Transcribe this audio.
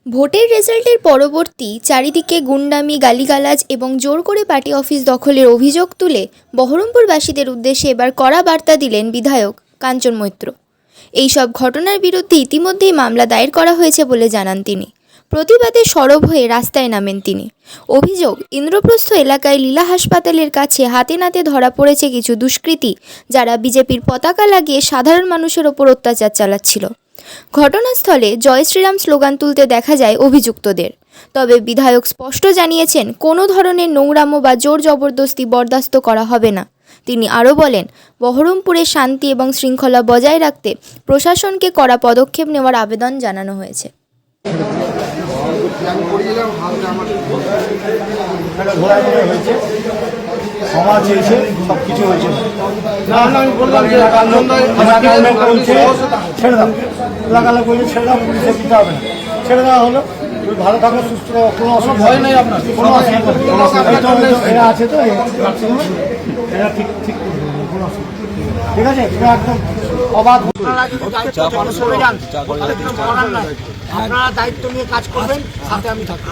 ভোটের রেজাল্টের পরবর্তী চারিদিকে গুন্ডামি, গালিগালাজ এবং জোর করে পার্টি অফিস দখলের অভিযোগ তুলে বহরমপুরবাসীদের উদ্দেশ্যে এবার কড়া বার্তা দিলেন বিধায়ক কাঞ্চন মৈত্র। এই সব ঘটনার বিরুদ্ধে ইতিমধ্যেই মামলা দায়ের করা হয়েছে বলে জানান তিনি। প্রতিবাদে সরব হয়ে রাস্তায় নামেন তিনি। অভিযোগ, ইন্দ্রপ্রস্থ এলাকায় লীলা হাসপাতালের কাছে হাতে নাতে ধরা পড়েছে কিছু দুষ্কৃতী, যারা বিজেপির পতাকা লাগিয়ে সাধারণ মানুষের ওপর অত্যাচার চালাচ্ছিল। ঘটনাস্থলে জয় শ্রীরাম স্লোগান তুলতে দেখা যায় অভিযুক্তদের। তবে বিধায়ক স্পষ্ট জানিয়েছেন, কোনো ধরনের নোংরামো বা জোর জবরদস্তি বরদাস্ত করা হবে না। তিনি আরও বলেন, বহরমপুরে শান্তি এবং শৃঙ্খলা বজায় রাখতে প্রশাসনকে কড়া পদক্ষেপ নেওয়ার আবেদন জানানো হয়েছে। সমাজ হয়েছে, সব কিছু হয়েছে। ছেড়ে দাও, লাগালে বলছে ছেড়ে দাও, পুলিশে দিতে হবে না, ছেড়ে দেওয়া হলো। তুমি ভালো থাকো, সুস্থ থাকো, কোনো অসুবিধা ভয় নেই আপনার, কোনো অসুবিধা এরা আছে তো, এরা ঠিক ঠিক কোনো অসুবিধা, ঠিক আছে। এটা একদম অবাধ। আপনারা দায়িত্ব নিয়ে কাজ করবেন, সাথে আমি থাকবো।